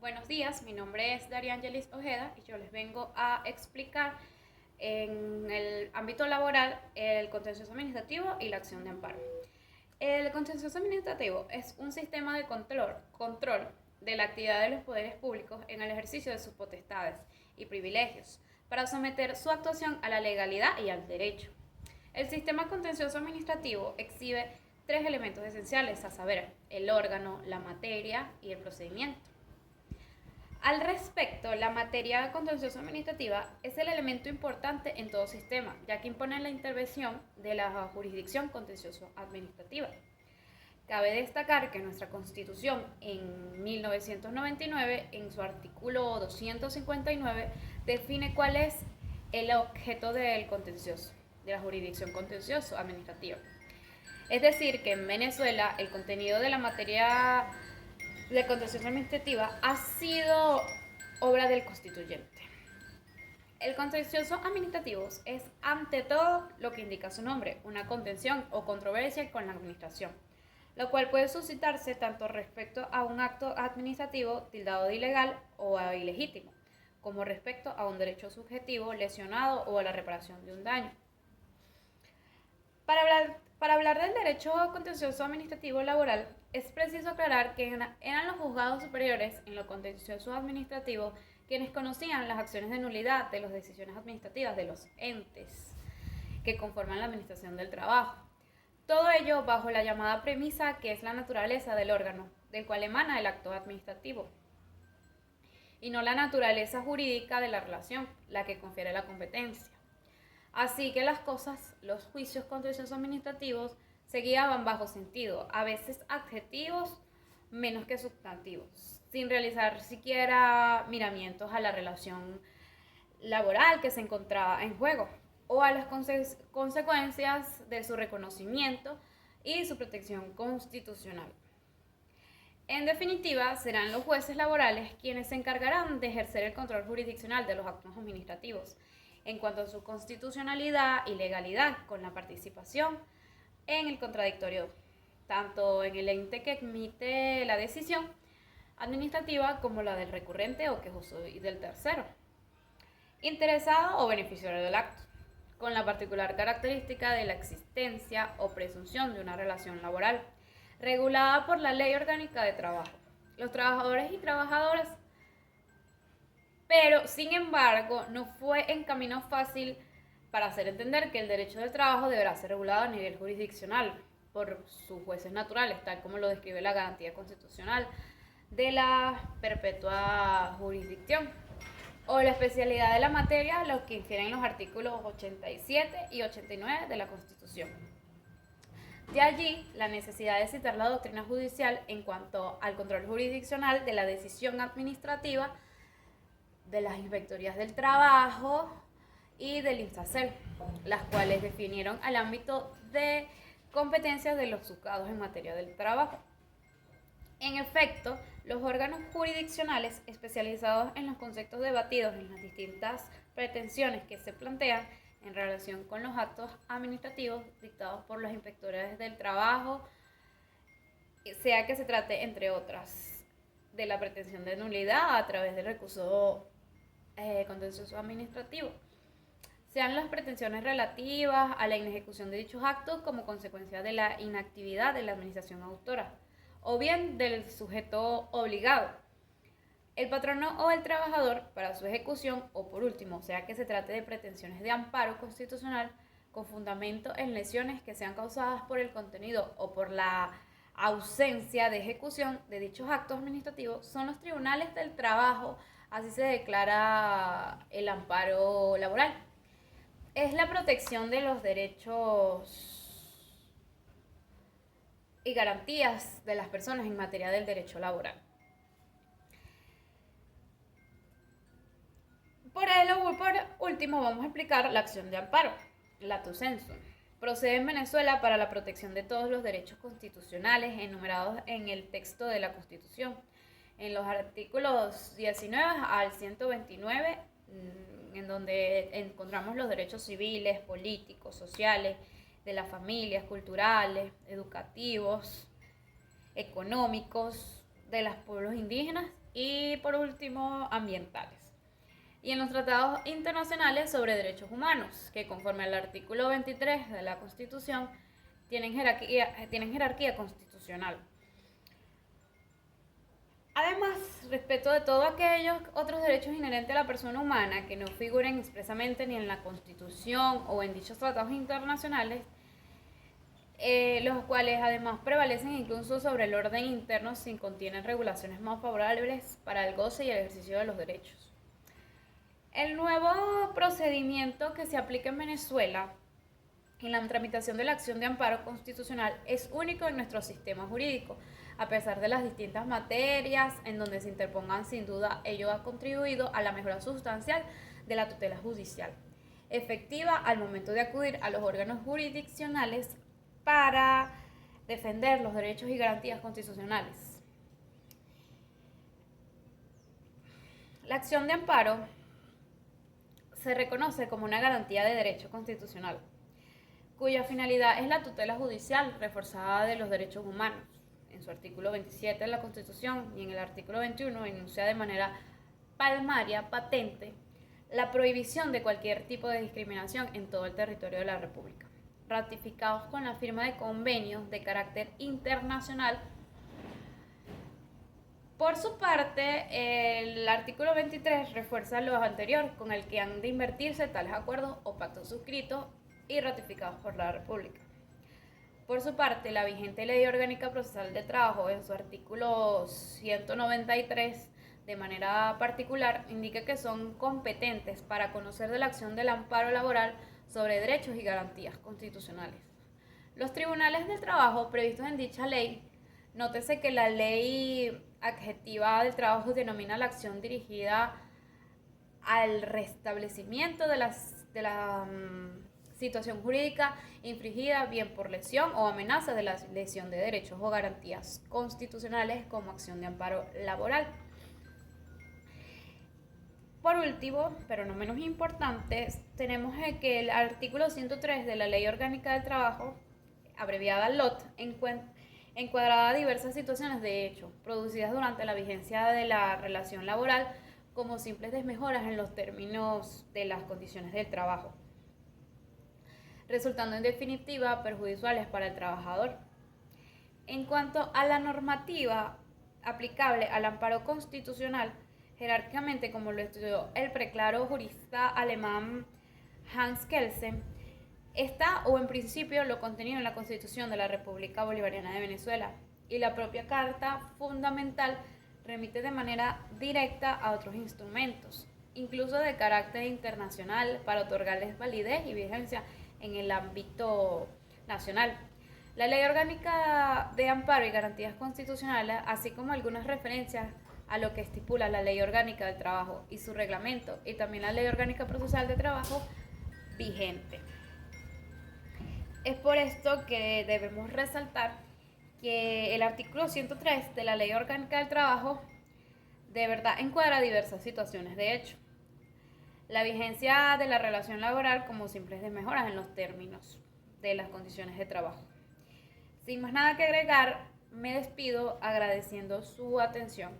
Buenos días, mi nombre es Dariangelis Ojeda y yo les vengo a explicar en el ámbito laboral el contencioso administrativo y la acción de amparo. El contencioso administrativo es un sistema de control de la actividad de los poderes públicos en el ejercicio de sus potestades y privilegios para someter su actuación a la legalidad y al derecho. El sistema contencioso administrativo exhibe tres elementos esenciales, a saber, el órgano, la materia y el procedimiento. Al respecto, la materia contencioso administrativa es el elemento importante en todo sistema, ya que impone la intervención de la jurisdicción contencioso administrativa. Cabe destacar que nuestra Constitución en 1999, en su artículo 259, define cuál es el objeto del contencioso, de la jurisdicción contencioso administrativa. Es decir, que en Venezuela el contenido de la materia de contencioso administrativa ha sido obra del constituyente. El contencioso administrativo es ante todo lo que indica su nombre, una contención o controversia con la administración, lo cual puede suscitarse tanto respecto a un acto administrativo tildado de ilegal o ilegítimo, como respecto a un derecho subjetivo lesionado o a la reparación de un daño. Para hablar del derecho contencioso administrativo laboral, es preciso aclarar que eran los juzgados superiores en lo contencioso administrativo quienes conocían las acciones de nulidad de las decisiones administrativas de los entes que conforman la administración del trabajo. Todo ello bajo la llamada premisa que es la naturaleza del órgano, del cual emana el acto administrativo, y no la naturaleza jurídica de la relación, la que confiere la competencia. Así que las cosas, los juicios contenciosos administrativos, se guiaban bajo sentido, a veces adjetivos menos que sustantivos, sin realizar siquiera miramientos a la relación laboral que se encontraba en juego o a las consecuencias de su reconocimiento y su protección constitucional. En definitiva, serán los jueces laborales quienes se encargarán de ejercer el control jurisdiccional de los actos administrativos en cuanto a su constitucionalidad y legalidad, con la participación en el contradictorio, tanto en el ente que emite la decisión administrativa como la del recurrente o quejoso y del tercero, interesado o beneficiario del acto, con la particular característica de la existencia o presunción de una relación laboral, regulada por la Ley Orgánica de Trabajo. Los trabajadores y trabajadoras, pero sin embargo no fue en camino fácil para hacer entender que el derecho del trabajo deberá ser regulado a nivel jurisdiccional por sus jueces naturales, tal como lo describe la garantía constitucional de la perpetua jurisdicción, o la especialidad de la materia, lo que infieren los artículos 87 y 89 de la Constitución. De allí la necesidad de citar la doctrina judicial en cuanto al control jurisdiccional de la decisión administrativa, de las inspectorías del trabajo y del INSACER, las cuales definieron el ámbito de competencias de los juzgados en materia del trabajo. En efecto, los órganos jurisdiccionales especializados en los conceptos debatidos en las distintas pretensiones que se plantean en relación con los actos administrativos dictados por los inspectores del trabajo, sea que se trate, entre otras, de la pretensión de nulidad a través del recurso contencioso administrativo, sean las pretensiones relativas a la inejecución de dichos actos como consecuencia de la inactividad de la administración autora, o bien del sujeto obligado, el patrono o el trabajador para su ejecución, o por último, sea que se trate de pretensiones de amparo constitucional con fundamento en lesiones que sean causadas por el contenido o por la ausencia de ejecución de dichos actos administrativos, son los tribunales del trabajo. Así se declara el amparo laboral. Es la protección de los derechos y garantías de las personas en materia del derecho laboral. Por último, vamos a explicar la acción de amparo, lato sensu. Procede en Venezuela para la protección de todos los derechos constitucionales enumerados en el texto de la Constitución, en los artículos 19 al 129, en donde encontramos los derechos civiles, políticos, sociales, de las familias, culturales, educativos, económicos, de los pueblos indígenas y por último ambientales. Y en los tratados internacionales sobre derechos humanos, que conforme al artículo 23 de la Constitución tienen jerarquía constitucional. Además, respecto de todos aquellos otros derechos inherentes a la persona humana que no figuren expresamente ni en la Constitución o en dichos tratados internacionales, los cuales además prevalecen incluso sobre el orden interno si contienen regulaciones más favorables para el goce y el ejercicio de los derechos. El nuevo procedimiento que se aplica en Venezuela en la tramitación de la acción de amparo constitucional es único en nuestro sistema jurídico. A pesar de las distintas materias en donde se interpongan, sin duda, ello ha contribuido a la mejora sustancial de la tutela judicial, efectiva al momento de acudir a los órganos jurisdiccionales para defender los derechos y garantías constitucionales. La acción de amparo se reconoce como una garantía de derecho constitucional, cuya finalidad es la tutela judicial reforzada de los derechos humanos. En su artículo 27 de la Constitución y en el artículo 21 enuncia de manera palmaria, patente, la prohibición de cualquier tipo de discriminación en todo el territorio de la República, ratificados con la firma de convenios de carácter internacional. Por su parte, el artículo 23 refuerza lo anterior, con el que han de invertirse tales acuerdos o pactos suscritos y ratificados por la República. Por su parte, la vigente Ley Orgánica Procesal de Trabajo, en su artículo 193, de manera particular, indica que son competentes para conocer de la acción del amparo laboral sobre derechos y garantías constitucionales. Los tribunales del trabajo previstos en dicha ley, nótese que la ley adjetiva del trabajo denomina la acción dirigida al restablecimiento de la situación jurídica infringida, bien por lesión o amenaza de la lesión de derechos o garantías constitucionales como acción de amparo laboral. Por último, pero no menos importante, tenemos que el artículo 103 de la Ley Orgánica del Trabajo, abreviada LOT, encuadrada diversas situaciones de hecho producidas durante la vigencia de la relación laboral como simples desmejoras en los términos de las condiciones del trabajo, resultando en definitiva perjudiciales para el trabajador. En cuanto a la normativa aplicable al amparo constitucional, jerárquicamente, como lo estudió el preclaro jurista alemán Hans Kelsen, está o en principio lo contenido en la Constitución de la República Bolivariana de Venezuela, y la propia Carta Fundamental remite de manera directa a otros instrumentos, incluso de carácter internacional, para otorgarles validez y vigencia en el ámbito nacional. La Ley Orgánica de Amparo y Garantías Constitucionales, así como algunas referencias a lo que estipula la Ley Orgánica del Trabajo y su reglamento, y también la Ley Orgánica Procesal de Trabajo vigente. Es por esto que debemos resaltar que el artículo 103 de la Ley Orgánica del Trabajo de verdad encuadra diversas situaciones de hecho. La vigencia de la relación laboral como simples mejoras en los términos de las condiciones de trabajo. Sin más nada que agregar, me despido agradeciendo su atención.